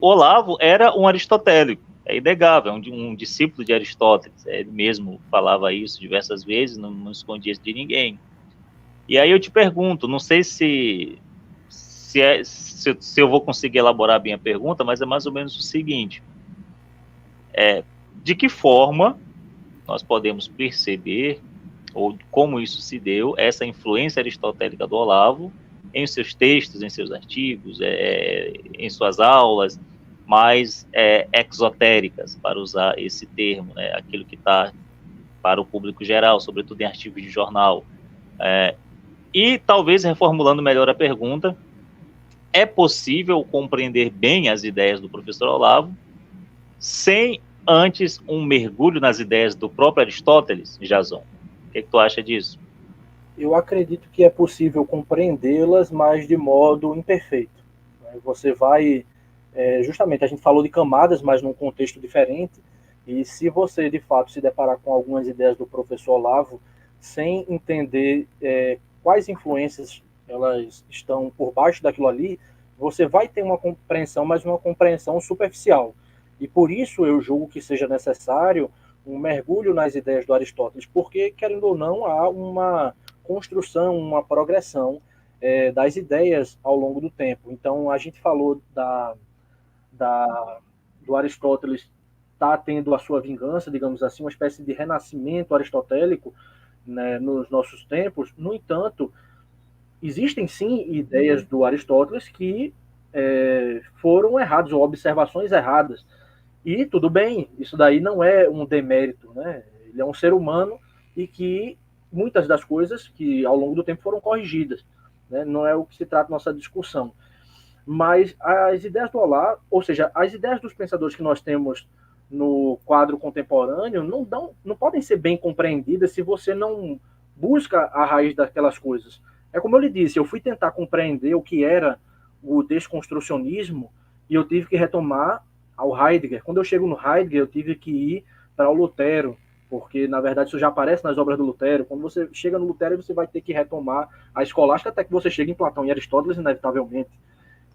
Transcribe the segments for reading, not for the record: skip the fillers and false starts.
Olavo era um aristotélico, é inegável, um discípulo de Aristóteles, ele mesmo falava isso diversas vezes, não escondia isso de ninguém. E aí eu te pergunto, não sei se eu vou conseguir elaborar bem a pergunta, mas é mais ou menos o seguinte, de que forma nós podemos perceber, ou como isso se deu, essa influência aristotélica do Olavo em seus textos, em seus artigos, em suas aulas, mais exotéricas, para usar esse termo, né, aquilo que está para o público geral, sobretudo em artigos de jornal. E talvez, reformulando melhor a pergunta, é possível compreender bem as ideias do professor Olavo sem antes um mergulho nas ideias do próprio Aristóteles, Jason? O que tu acha disso? Eu acredito que é possível compreendê-las, mas de modo imperfeito. Você vai, justamente, a gente falou de camadas, mas num contexto diferente, e se você, de fato, se deparar com algumas ideias do professor Olavo, sem entender quais influências elas estão por baixo daquilo ali, você vai ter uma compreensão, mas uma compreensão superficial. E por isso eu julgo que seja necessário um mergulho nas ideias do Aristóteles, porque, querendo ou não, há uma construção, uma progressão das ideias ao longo do tempo. Então, a gente falou do Aristóteles tá tendo a sua vingança, digamos assim, uma espécie de renascimento aristotélico, né, nos nossos tempos. No entanto, existem sim ideias do Aristóteles que foram erradas, ou observações erradas. E tudo bem, isso daí não é um demérito, né? Ele é um ser humano e que muitas das coisas que ao longo do tempo foram corrigidas, né? Não é o que se trata nossa discussão. Mas as ideias do Olavo, ou seja, as ideias dos pensadores que nós temos no quadro contemporâneo não podem ser bem compreendidas se você não busca a raiz daquelas coisas. É como eu lhe disse, eu fui tentar compreender o que era o desconstrucionismo e eu tive que retomar ao Heidegger. Quando eu chego no Heidegger, eu tive que ir para o Lutero, porque na verdade isso já aparece nas obras do Lutero. Quando você chega no Lutero, você vai ter que retomar a escolástica até que você chegue em Platão e Aristóteles, inevitavelmente.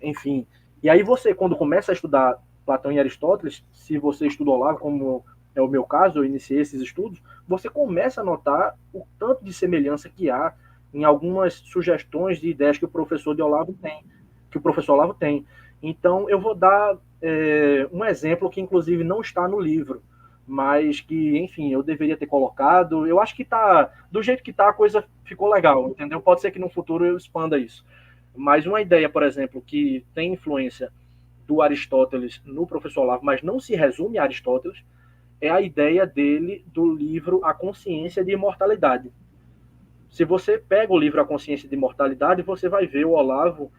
Enfim. E aí você, quando começa a estudar Platão e Aristóteles, se você estudou lá, como é o meu caso, eu iniciei esses estudos, você começa a notar o tanto de semelhança que há em algumas sugestões de ideias que o professor de Olavo tem, que o professor Olavo tem. Então, eu vou dar um exemplo que, inclusive, não está no livro, mas que, enfim, eu deveria ter colocado. Eu acho que tá, do jeito que tá, a coisa ficou legal, entendeu? Pode ser que no futuro eu expanda isso. Mas uma ideia, por exemplo, que tem influência do Aristóteles no professor Olavo, mas não se resume a Aristóteles, é a ideia dele do livro A Consciência de Imortalidade. Se você pega o livro A Consciência de Imortalidade, você vai ver o Olavo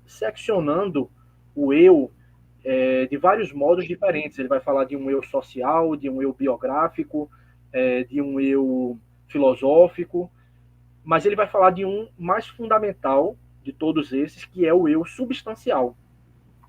seccionando o eu de vários modos diferentes. Ele vai falar de um eu social, de um eu biográfico, de um eu filosófico, mas ele vai falar de um mais fundamental de todos esses, que é o eu substancial.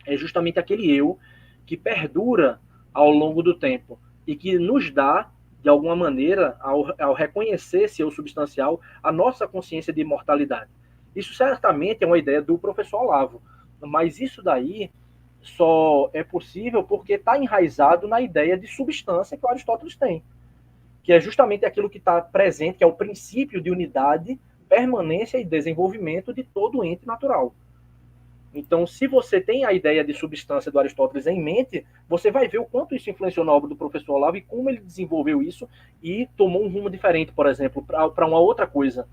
É justamente aquele eu que perdura ao longo do tempo e que nos dá, de alguma maneira, ao reconhecer esse eu substancial, a nossa consciência de imortalidade. Isso certamente é uma ideia do professor Olavo, mas isso daí só é possível porque está enraizado na ideia de substância que o Aristóteles tem, que é justamente aquilo que está presente, que é o princípio de unidade, permanência e desenvolvimento de todo ente natural. Então, se você tem a ideia de substância do Aristóteles em mente, você vai ver o quanto isso influenciou na obra do professor Olavo e como ele desenvolveu isso e tomou um rumo diferente, por exemplo, para uma outra coisa.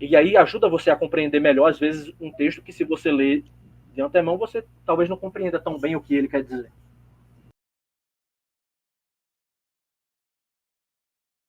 E aí ajuda você a compreender melhor, às vezes, um texto que, se você ler de antemão, você talvez não compreenda tão bem o que ele quer dizer.